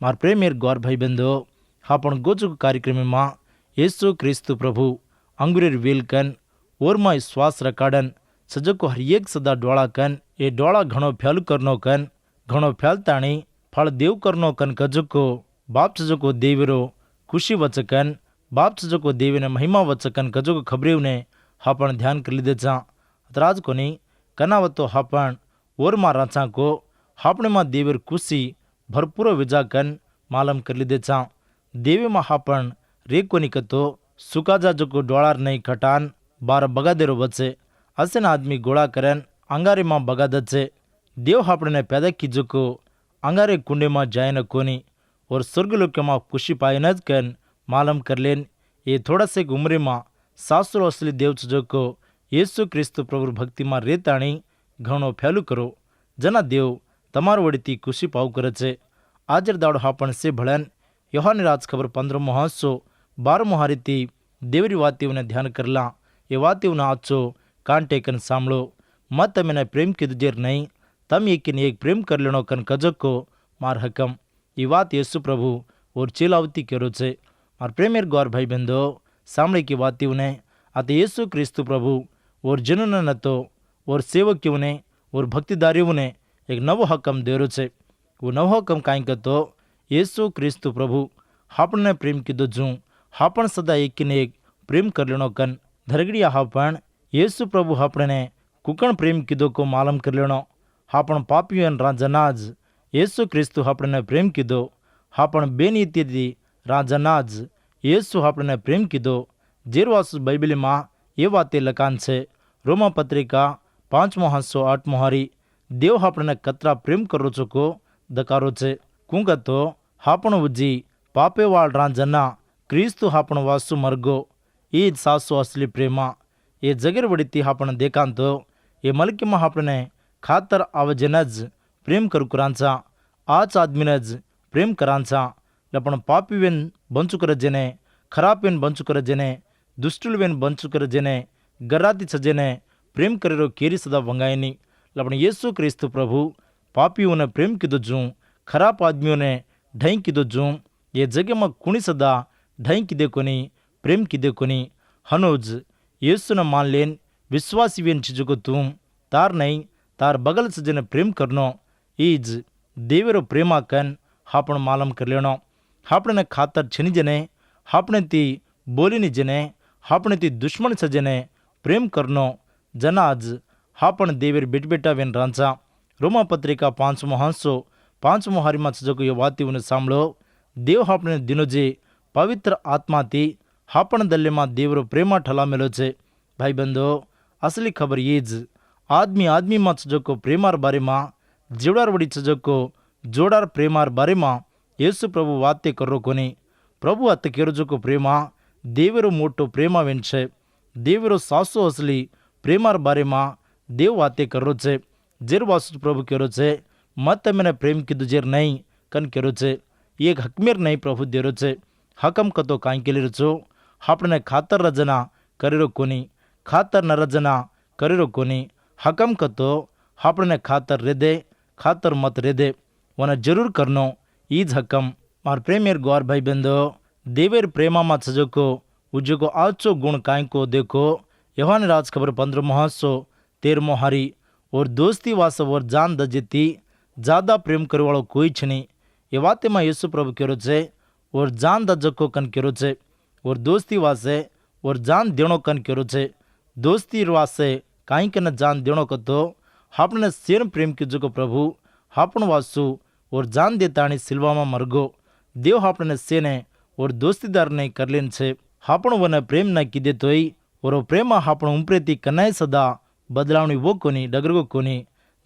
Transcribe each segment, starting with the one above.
मार प्रेमियर गौर भाई बंदो आपण गोचुक कार्यक्रम में येसु क्रिस्तु प्रभु अंगुरेर वेल कन और में श्वास रकाडन सजको हर एक सदा डोळा कन ये डोळा घणो फैल करनो कन घणो फैलताणी फल देव करनो कन कजको बाप सजको देवरो खुशी वचकन बाप सजको देवीने महिमा वचकन कजको खबरेवने हापण ध्यान कर लीधेचा राज कोनी कनावतो हापण और मा राचा को हापणे मा देवर खुशी भरपूर विजाकन मालम कर लीधेचा देवी मा हापण रे कोनी कतो सुकाजा जको डोळार नहीं खटान बार बगादेरो वचे असे न आदमी गोळा करन अंगारे मा बगादचे देव हापणे पैदा कीजो को अंगारे कुंडे मा जाए न कोनी और स्वर्गलोक मा खुशी पायनज कन मालम कर लेन ये थोड़ा से उम्र में सासुरो असली देव जो को येसु क्रिस्तु प्रभु भक्ति में रेताणी घणो फैलू करो जना देव तमार वड़ीती खुशी पाव करे छे आजर दाड़ हापण से भळन योहानी राज खबर 15 महोत्सव 12 हारीती देवरी वातीवने ध्यान करला ये वातीवने आचो कान टेकन सांभळो मत तमेने प्रेम कीधुजेर नहीं तम एकिन एक प्रेम कर लेनो कन कजको मार हकम ये बात येसु प्रभु और चेलावती करो छे मार प्रेमेर गौर भाई बंदो सांभळे की वातीवने आता येसु क्रिस्तु प्रभु और जनन नतो और सेवक्यों और भक्तिदारियों ने एक नवो हकम देरो छे वो नवो हकम काई कतो येसु क्रिस्तु प्रभु हापण प्रेम कीधो जू हापण सदा एक प्रेम कर लेनो कन धरगड़िया हापण येसु प्रभु हापणे कुकण प्रेम कीधो को मालम कर लेनो हापण पापियों राजनाज येसु क्रिस्तु हापणे प्रेम कीधो हापण बेनीति राजनाज येसु हापणे प्रेम कीधो जेरवासु बाइबल में ये बातें लकान छे रोमा पत्रिका 5:8 हारी देव हापणे कतरा प्रेम करो छो को दकारो छे कुंगा तो हापण उजी पापे वाल राजना क्रिस्तु हापण वासु मरगो ई सासु असली प्रेमा ये जगेर वड़ीती हापण देखान तो ये मलकी में हापणे खातर आवजनज प्रेम करू करांचा आज आदमीनज प्रेम करांचा लपण पापीवेन बंचुकर जेने खराबेन बंचुकर जेने दुष्टुलवेन बंचुकर जेने गराती सजेने प्रेम करेरो केरी सदा वंगायनी लपण येसु क्रिस्तु प्रभु पापियों ने प्रेम कीधो जू खराब आदमियों ने ढई कीधो जू ये जगह में कुणी सदा ढई कीधे कोनी प्रेम कीधे कोनी हनोज येसु न मान लेन विश्वासी वेन चीजों को तुम तार नहीं तार बगल सजने प्रेम करनो ईज देवेरो प्रेमा कन हापण मालम कर लेनो हापणे खातर छनी जने हापणे ती बोलीनी जने हापणे ती दुश्मन सजने प्रेम करनो जनाज हापण देवेर बेटबेटा वेन रांचा रोमा पत्रिका 5:5 हारी में सजको ये वातीवने सांभळो देव हापणे दिनोजे पवित्र आत्मा थी हापण दल्ले में देवरो प्रेमा ठलामेलो छे भाई बंधो असली खबर ईज आदमी आदमी में सजको प्रेमार बारे में जीवडार वड़ी सजको जोडार प्रेमार बारे में येसु प्रभु वाते करो कोनी प्रभु अत केरजो को प्रेमा देवरो मोटो प्रेमा वेन छे देवरो सासो असली प्रेमार बारे में देव वाते करो छे जेरवासु प्रभु केरो छे मत मैंने प्रेम कीधु जेर नहीं कन केरो छे एक हकमेर नहीं प्रभु देरो छे हकम कतो काई केलिरो छो हापणे खातर रजना करेरो कोनी खातर न रजना करेरो कोनी हकम कतो हापणे खातर रेदे खातर मत रेदे वना जरूर करनो ईज हकम मार प्रेमेर गौर भाई बंदो देवेर प्रेमा मा सजको उजको आचो गुण काई को देखो योहानी राज खबर 15 महोत्सव 13 हारी और दोस्ती वास और जान दजेती ज्यादा प्रेम करे वालों कोई छनी ये वाते में येसु प्रभु केरो छे और जान दजको कन केरो छे और दोस्ती वासे और जान देणो कन केरो छे दोस्ती वासे काई कन जान देणो कतो हापणे सेन प्रेम कीजो को प्रभु हापण वासु और जान देताणी सिल्वा में मरगो देव हापणे सेने और दोस्तीदार ने कर लेन छे हापण वने प्रेम न कीधे तोय और प्रेम हापण उंपरेती कनाय सदा बदलावणी वो कोनी डगरगो कोनी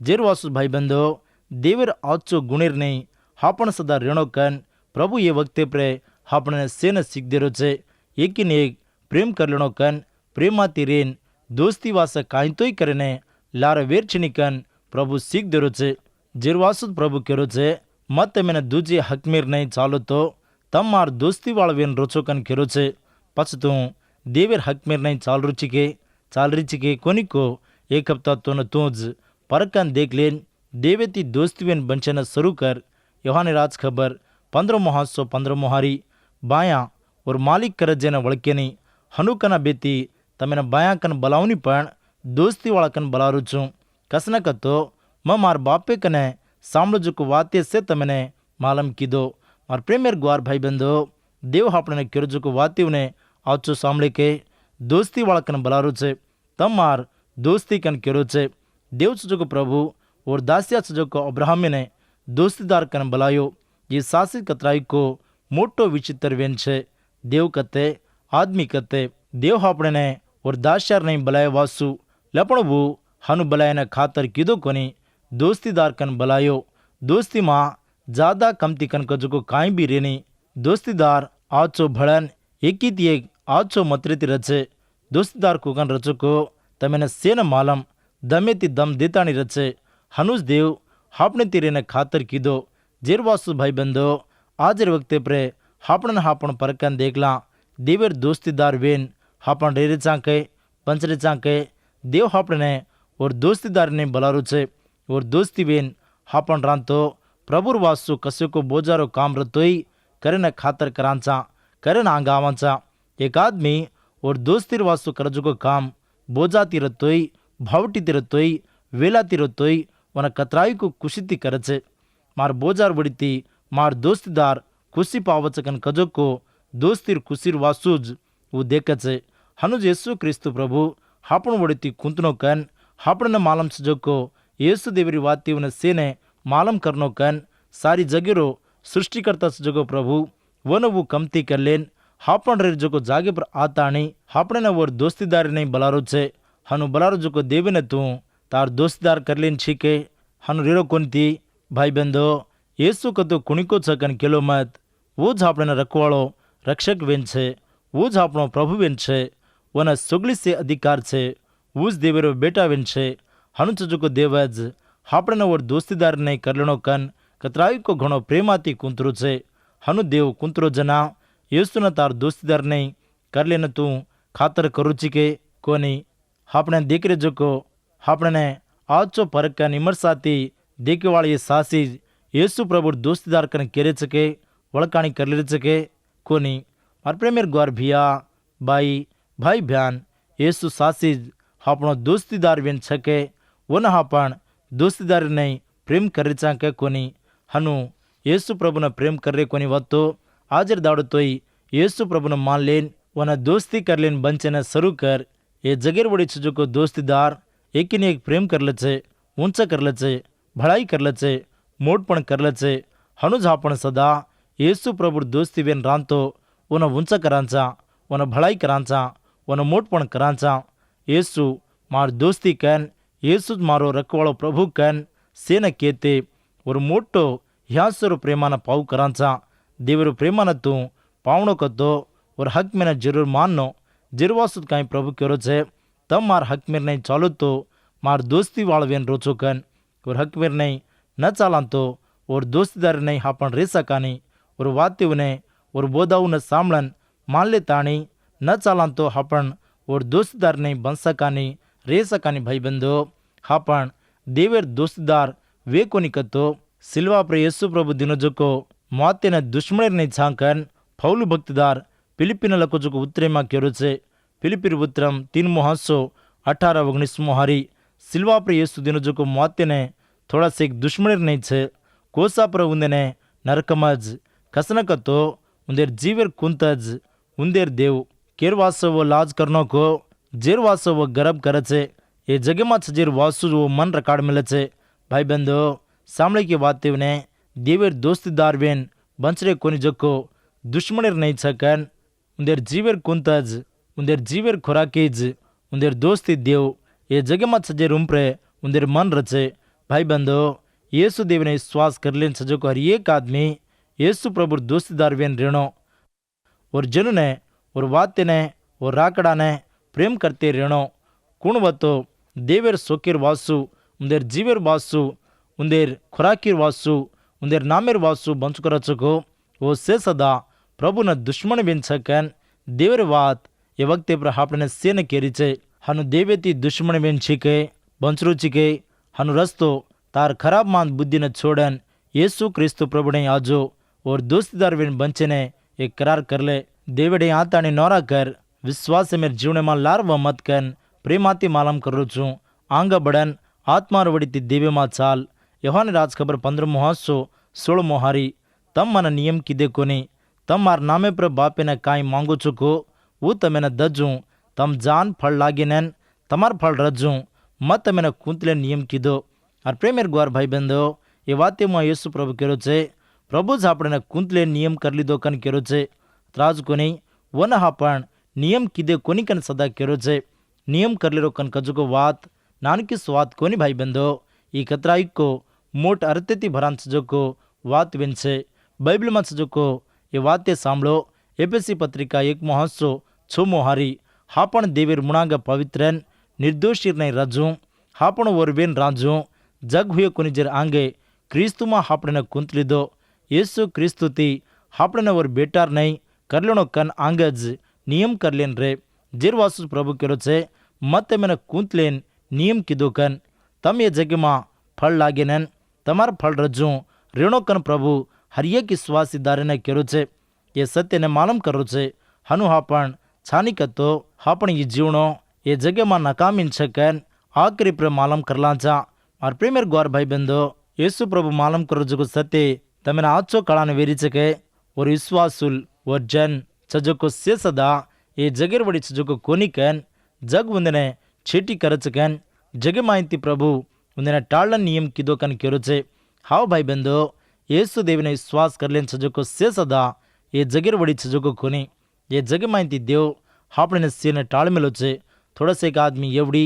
जेरवासु भाई बंधो देवर आचो गुणेर नहीं हापण सदा रेणो कन प्रभु ये वक्ते प्रे हापणे सेन सीख देरो छे एकिन एक प्रेम कर लेणो कन प्रेमाती रेन दोस्ती वास काई तोय करेने लार वेरछनी कन प्रभु सीख देरो छे जेरवासु प्रभु केरो छे मत मैंने दूजे हकमेर नहीं चालो तो तम मार दोस्ती वाल वेन रोचो कन केरो छे पछ तू देवेर हकमेर नहीं चाल रिचिके कोनी को एक हफ्ता तो न तूज परकन देख लेन देवेती दोस्ती वेन बंचना शुरू कर योहानी राज खबर 15 હાસો 15 હારી બાયા ઓર માલિક કરજેને વળકેની હનુકના બેતી તમે બાયાકન બલાવની પણ દોસ્તી વાળકન બલારું છું કસને કતો માર બાપે કને સાંભળજુક વાતે છે તમને માલમ કીધો માર પ્રેમેર ગ્વાર ભાઈ બંધો દેવ આપણે કેરજુક વાતીવને આચો સાંભળે કે દોસ્તી વાળકન બલારું છે તમાર દોસ્તી કન કેરો છે દેવ સુજુક પ્રભુ और दासिया सुजोक अब्राहमे ने दोस्तीदार कन बलायो ये सासी कतराई को मोटो विचित्र वेन छे देव कते आदमी कते देव आपने ने और दासियार नहीं बलाय वासु लपणबू हनु बलायने खातर कीधो कोनी दोस्तीदार कन बलायो दोस्ती मां ज्यादा कमती कन कजुको काई भी रेनी दोस्तीदार आचो भड़न एकी ती एक आचो मतरेती रचे दोस्तीदार को कन रचको तमेने सेन मालम दमेती दम देतानी रचे हनुज देव हापने तीरे ने खातर कीधो जेरवासु भाई बंधो आजर वक्ते प्रे हापण हापण परकन देखला देवर दोस्तीदार वेन हापण रेरे चाके पंचरे चाके देव हापने और दोस्तीदार ने बलारू छे और दोस्ती वेन हापण रांतो प्रभुर वासु कसे को बोजारो काम रतोई करे न खातर करांचा करे न आंगावांचा एक आदमी और दोस्तीर वासु करजुको काम बोजाती रतोई भावटी रतोई वेलाती रतोई वन कतराई को खुशी करचे मार बोजार बड़ीती मार दोस्तीदार खुशी पावचकन कजो को दोस्तीर खुशीर वासूज वो देखचे हनुज येसु क्रिस्तु प्रभु हापण बड़ीती कुंतनो कन हापण मालम सजो को येसु देवरी वाती उन सेने मालम करनो कन सारी जगेरो सृष्टिकर्ता सजो प्रभु वन वो कमती कर लेन हापण रे जो को जागे पर आताणी हापण ने वो दोस्तीदार नहीं बलारो छे हनु बलारो जो को देवे ने तू तार दोस्तीदार कर लेन छीके हनु रेरो कोनती भाई बंधो येसु कतो कुणिको छकन केलो मत वो ज आपणे रखवाळो रक्षक वेन छे वो ज आपणो प्रभु वेन छे वना सुगली से अधिकार छे वो ज देवेरो बेटा वेन छे हनु चजुको देवज आपणे और दोस्तीदार नहीं कर लेनो कन कतराई को घणो प्रेमाती कुंतरो छे हनु देव कुंतरो जना येसु न तार दोस्तीदार नहीं कर लेन तू खातर करू छीके कोनी आपणे दीकरे जोको आपणे आचो परकन इमरसाती देखेवाड़ी सासी येसु प्रभु दोस्तीदार कन केरे चके वळकाणी कर ले चके कोनी मार प्रेमेर ग्वार भिया बाई भाई बहन येसु सासी आपणो दोस्तीदार वेन छके वन आपण दोस्तीदार नहीं प्रेम करे चाके कोनी हनु येसु प्रभुन प्रेम करे कोनी वत्तो हाजर दाड़तोई येसु प्रभुन मान लेन वन दोस्ती कर लेन बंचने शुरू कर ये जगेर वड़ी छुजो को दोस्तीदार एक ने एक प्रेम कर लचे ऊंचा कर लचे भड़ाई कर लचे मोटपण कर लचे हनुज आपण सदा येसु प्रभु दोस्ती वेन रांतो वन ऊंचा करांचा वन भड़ाई करांचा वन मोटपण करांचा येसु मार दोस्ती कन येसु मारो रखवाळो प्रभु कन सेन केते और मोटो ह्यासरो प्रेमान पाव करांचा देवरो प्रेमान तू पावणो कतो और हक में जरूर माननो जिरवासुद काई प्रभु क्योरो छे तब मार हक में नहीं चालो तो मार दोस्ती वाळवेन रोचो कन और हक में नहीं न चालान तो और दोस्तीदार नहीं हापण रे सकानी और वात्युने और बोधाउने सामळन मान ले ताणी न चालान तो हापण और दोस्तीदार नहीं बन सकानी रे सकानी भाई बंधो हापण देवेर दोस्तीदार वे कोनी कतो सिल्वा पर येसु प्रभु दिनोजको मातेने दुश्मनेर नहीं छांकन पौलु भक्तिदार फिलिपिन लकोजुको उत्तरे में क्यों छे फिलिपिर उत्तरम 3:18-19 हारी सिल्वा पर येसु दिनोजको मातेने थोड़ा से एक दुश्मनेर नहीं छे कोसा पर उन्देने नरकमज कसनकतो उन्देर जीवेर कुंतज उन्देर देव केरवासो वो लाज करनो को जेरवासो वो गर्भ करे छे ये जगे में छजेर वासु वो मन रकाड़ मिले छे भाई बंधो सामने की बातें ने देवेर दोस्तीदार वेन बंचरे कोनी जको दुश्मनेर नहीं छकन उन्देर जीवेर कुंतज उन्देर जीवेर खुराकीज उन्देर दोस्ती देव ये जगे में छजेर उम्प्रे उन्देर मन रचे भाई बंधो येसु देव ने विश्वास कर लेन सजो को हर एक आदमी येसु प्रभु दोस्तीदार वेन रेणो और जनु ने और वाते ने और राकड़ा ने प्रेम करते रेणो कुणवतो देवेर सोकेर वासु उन्देर जीवेर वासु उन्देर खुराकीर वासु उन्देर नामेर वासु बंचुकरचको वो से सदा प्रभु न दुश्मन बेन छकन देवर वात ये वक्ते पर आपने सेन केरी छे हनु देवेती दुश्मन बेन छीके बंचरू छीके हनु रस्तो तार खराब मान बुद्धि न छोड़न येसु क्रिस्तु प्रभु ने आजो और दोस्तीदार वेन बंचने एक करार कर ले। देवड़े आताने नौरा कर विश्वास मेरे जीवन में लारवा मत कन प्रेमाती मालम करो छूँ आंग बड़न आत्मार वड़ीती देवे मा चाल। యోహాను రాజ్ खबर 15 मोहारी तम मन नियम किदे कोनी तम मार नामे पर बापे ने काई मांगो चुको वो तमेने दजू तम जान फल लागिनेन तमार फल रज्जू मत तमेने कुंतले नियम किदो। और प्रेमेर ग्वार भाई बंदो ये वाते में येसु प्रभु केरो छे प्रभु ज आपणे कुंतले नियम कर लीधो कन केरो छे त्राज कोनी वन हापण नियम किदे कोनी कन सदा केरो छे नियम कर लेरो कन कजुको वात नानकी स्वात कोनी भाई बंदो ई कतराई को मोट अरतेती भरान सजोको वात विनसे बाइबल में सजोको ये वाते सांभळो। एफएसी पत्रिका 1:6 मोहारी हापण देवीर मुणांग पवित्रन निर्दोषीरने रजू हापण ओरवेन राजू जग हुए कुनिजर आंगे क्रीस्तुमा हापणे कुंतलिदो येसु क्रीस्तुती हापणे ओर बेटार नहीं करलेनो कन आंगज नियम करलेन रे जिरवासु प्रभु केरो छे मत मैंने कुंतलेन नियम किदो कन तम ये जग में फल लागेनन तमार फल रज्जू रेणो कन प्रभु हर एक विश्वासीदार ने केरो छे ये सत्य ने मालूम करो छे हनु हापण छानी कतो हापण ये जीवनो ये जगह में नकामिन छकन आखिरी पर मालूम करला चा। और प्रेमेर ग्वार भाई बंदो येसु प्रभु मालूम करो जगो सत्य तमेना आचो कळाने वेरी छके और विश्वासुल और जन चजको से सदा ये जगेर वड़ी चजको कोनी कन जग उंदने छेटी करचकन जगे माहिती प्रभु उन्हें टाळन नियम किदो कन केरो छे। हाव भाई बंदो येसु देवने विश्वास करलेन छजको से सदा ये जगेर वड़ी छजको कोनी ये जगे माहिती देव हापणे सेने टाळ मेलो छे। थोड़ा से एक आदमी एवड़ी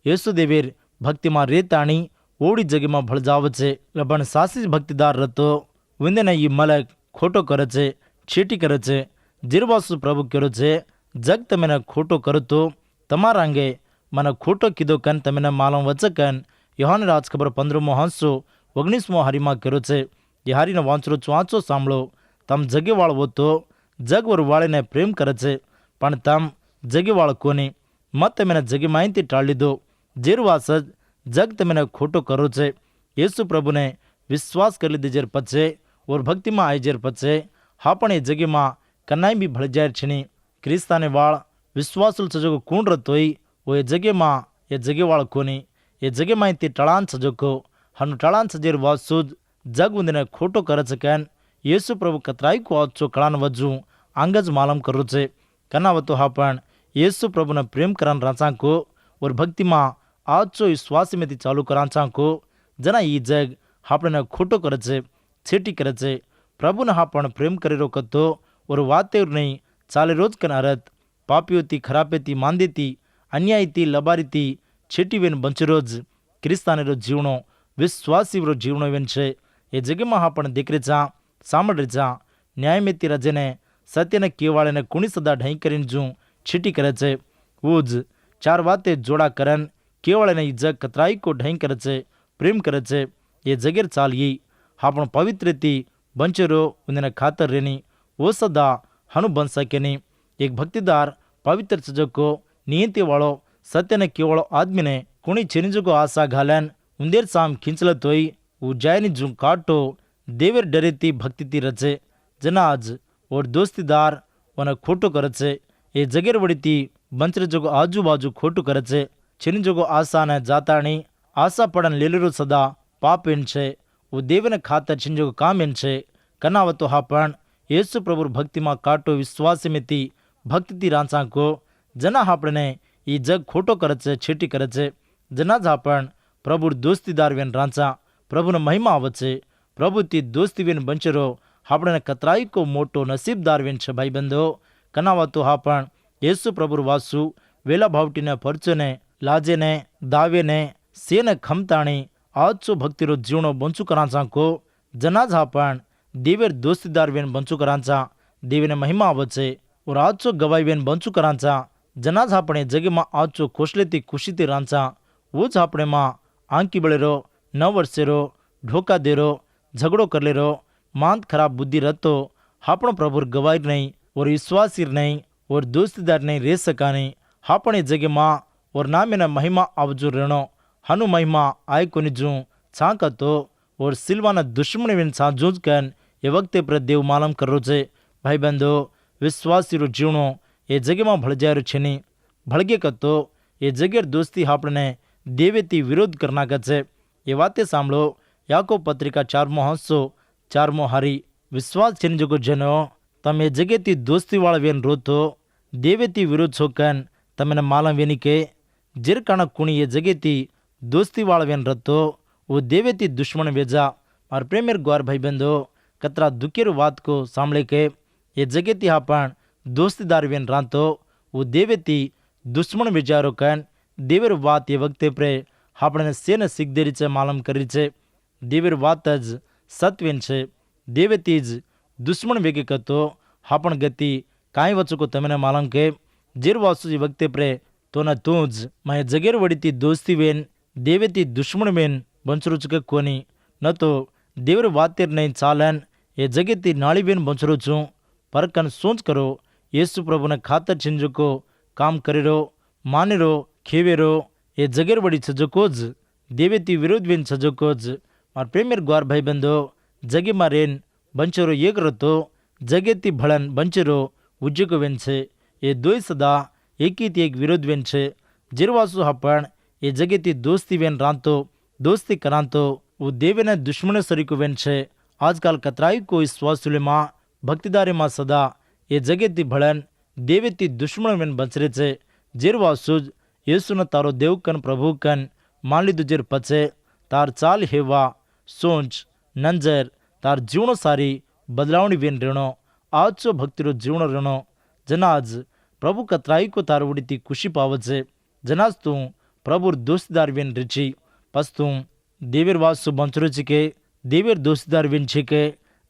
येसु देवेर भक्ति में रेताणी ओड़ी जगे में भळ जाव छे लबण सासी भक्तिदार रतो उन्हें ये मलक खोटो करे छे छेटी करे छे जिरवासु प्रभु केरो छे जग तमेने खोटो करो तो तमारा अंगे मन खोटो किदो कन तमेने मालूम वचकन యోహాను రాజ్ खबर 15:19 हरीमा केरो छे ये हारीने वांचरो चुआचो सांभळो तम जगेवाळो तो जग और वाळेने प्रेम करे छे पण तम जगेवाळ कोनी मत तमेने जगे माहिती टाळ लीधो जेरवास जग तमेने खोटो करो छे। येसु प्रभुने विश्वास कर लीधेर पछे और भक्ति में आईजेर पछे हापण ये जगे में कनाई भी भळ जाय छनी क्रिस्ताने वाळ विश्वासुल सजगो कूण रतोय वो ये जगे में ये जगेवाळ कोनी ये जगे माहिती टळान सजोको हनु टळान सजेर वासुद जग उंदिने खोटो करचकन येसु प्रभु कतराई को आचो कळान वजू आंगज मालूम करो छे कनावतो हापण येसु प्रभुने प्रेम करान राचा को और भक्ति में आचो विश्वास में चालू कराचा को जना ई जग हापणे खोटो करे छे छेटी करे छे प्रभु ने हापण प्रेम करेरो कतो और वातेर नहीं चाले रोज कन अरत पापीओती खरापेती मांदेती अन्यायती लबारीती छेटीवेन बंचरोज क्रिस्तानेरो जीवनो विश्वासीवरो जीवनो वेन छे ये जगेमां हापण देखेचा सांभळेचा न्यायमेती रजेने सत्यने केवाळेने कुणी सदा ढई करीने जू छीटी करे छे ऊज चार वाते जोड़ा करन केवाळेने ई जग कतराई को ढई करे छे प्रेम करे छे ये जगेर चालिये हापण पवित्रती बंचरो उन्हें खातर रेनी वो सदा हनु बन सकेनी एक भक्तिदार पवित्र सजको नियति वाळो सत्यने केवळ आदमीने कुणी चिरंजीको आशा घालन उंदेर साम खिंचलतोय उजायनी जू काटो देवेर डरेती भक्तिती रचे जनाज और दोस्तीदार वन खोटो करचे ये जगेर वड़ीती बंचरे जोगो आजू बाजू खोटो करचे चिरंजीको आशा ने जाताणी आशा पड़न लेलेरो सदा पाप एन छे वो देवने खातर चिंजो काम एन छे कनावतो हापण येसु प्रभु भक्ति में काटो विश्वास में ती भक्ति रांचा को जना हापणे ई जग खोटो करचे छेटी करचे जनाज हापण प्रभु दोस्तीदार वेन रांचा प्रभु ने महिमा आवचे प्रभु ती दोस्ती वेन बंचरो हापणे कतराई को मोटो नसीबदार वेन छे भाई बंधो कनावतो हापण येसु प्रभु वासु वेला भावटीने परचोने लाजेने दावेने सेने खमताणी आजो भक्तिरो जीवनो बंचू करांचा को जनाज हापण देवेर दोस्तीदार वेन बंचू करांचा देवेने महिमा आवचे और आजो गवाई वेन बंचू करांचा जनाज हापणे जगे में आजो कोशलेती खुशीती रांचा वोज हापणे मां आंकी बळेरो न वर्सेरो ढोका देरो झगड़ो करलेरो मांत खराब बुद्धि रतो हापणो प्रभुर गवाई नहीं और विश्वासीर नहीं और दोस्तीदार नहीं रे सकानी हापणे जगे मां और नामेना महिमा आवजो रेणो हनु महिमा आय कोनिजू छाकतो और सिल्वाना दुश्मन वेन साजूज कन એ વખતે પર દેવ માલમ કર્યો છે. ભાઈબંધો, વિશ્વાસીરો જીવણો એ જગ્યામાં ભળજાયો છે નહીં. ભળગે કતો એ જગ્યાએ દોસ્તી આપણને દેવેથી વિરોધ કરી નાખે છે. એ વાતે સાંભળો. યાકોબ પત્રિકા 4મો હંસો 4મો હારી. વિશ્વાસ છે જગો જનો તમે જગ્યાથી દોસ્તીવાળા વેન રોતો ದೇವೆತಿ ವಿರೋಧ ಸೋಕನ್ ತಮ್ಮನ ಮಾಲಂವೇನಿಕೆ ಜಿರ್ಕಣ ಕುಣಿ ये जगेती दोस्ती वाळवेन रतो वो देवेती दुश्मन वेजा. और प्रेमेर ग्वार भाई बंधो कतरा दुखेर बात को सांभळे के ये जगेती आपण दोस्तीदार वेन रांतो वो देवेती दुश्मन विचारो कन देवेर बात ये वक्ते प्रे आपणे सेन सिगदेरी छे मालम करी छे. देवेर बात ज सत्वेन छे. देवेती ज दुश्मन वेगे कतो आपण गति કાંઈ વચકો તમને માલમ કે જીર વાસુજી વખતે પ્રે તો ન તું જ મેં જગેર વડીતી દોસ્તી વેન દેવેતી દુશ્મન વેન બંચરું છું કે કોની ન તો દેવર વાતેર નહીં ચાલન એ જગેતી નાળી વેન બંચરું છું. પરકન સોચ કરો યેસુ પ્રભુને ખાતર છિંજકો કામ કરીરો માનેરો ખેવેરો એ જગેર વડી છજકો જ દેવેતી વિરોધ વેન છજકો જ. માર પ્રેમેર ગ્વાર ભાઈ બંધો જગેમાં રેન બંચરો એક રતો જગેતી ભળન બંચરો ઉજ્જકો વેન છે. એ દોય સદા એकीથી એક વિરોધ વેન છે. જીરવાસુ હાપણ એ જગેથી દોસ્તી વેન રાંતો દોસ્તી કરાંતો वो देवेने दुश्मन सरीको वेन छे. आजकल कतराई को विश्वासुलेमा भक्तिदारीमा सदा ये जगेती भळन देवेती दुश्मन वेन बचरे छे. जीरवासुज येसुने तारो देवकन प्रभुकन मान लीधुं जीर पछे तार चाल हेवा सोच नंजर तार जीवनो सारी बदलावणी वेन रेणो आजचो भक्तिरो जीवनो रेणो जनाज प्रभु कतराई को तार उडीती खुशी पावचे. जनाज तू प्रभुर दोस्तीदार वेन रिची पस तू देवीर वासु बंचरो छे देवीर दोस्तीदार वेन छे के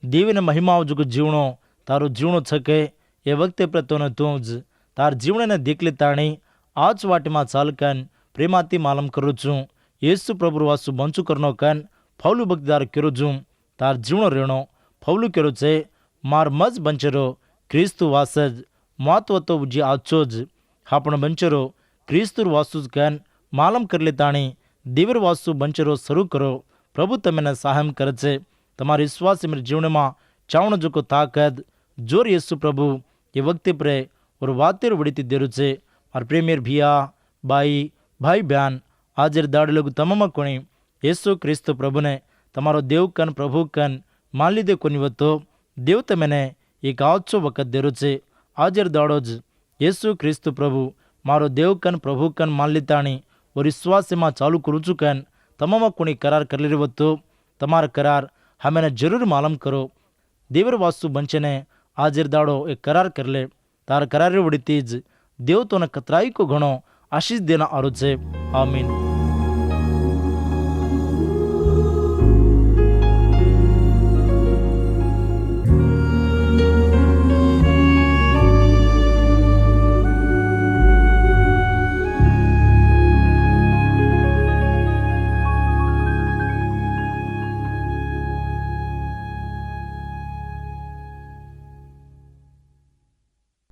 देवीने महिमा जुगो जीवनो तारो जीवनो छके. ए वक्ते प्रतोने तू ज तार जीवने देखले ताणी आज वाटेमा चालकन प्रेमाती मालम करू छू. येसु प्रभु वासु बंचु करनो कन फौलू भक्तिदार करू छू. तार जीवनो रेणो फौलू करू छे. मार मज बंचरो क्रिस्तु वासज महत्व तो जी आचोज आपण बंचरो क्रिस्तुर वासुज कन मालम करले ताणी देवर वासु बंचरो शरू करो. प्रभु तमने सहायम करे छे. तमारी विश्वास मेरे जीवन में चावण जो को ताकत जोर येसु प्रभु ये वक्ते प्रे और वातेर वड़ीती देरु छे. और प्रेमेर भिया बाई भाई बहन हाजिर दाड़ लोग तमाम कोणी येसु क्रिस्तु प्रभुने तमारो देव कन प्रभु कन मान लीधे कोनी वतो देव तमने एक आचो वक्त देरु छे. हाजिर दाड़ो ज येसु क्रिस्तु प्रभु मारो देव कन प्रभु कन मान लीताणी और विश्वास में चालू करू चुकन तमाम कोणी करार कर लिवत्तो. तमार करार हमें जरूर मालूम करो. देवर वासु बंचने हाजिर दाड़ो एक करार कर ले. तार करार वड़ी तीज देव तो न कतराई को घणो आशीष देना आरो छे. आमीन.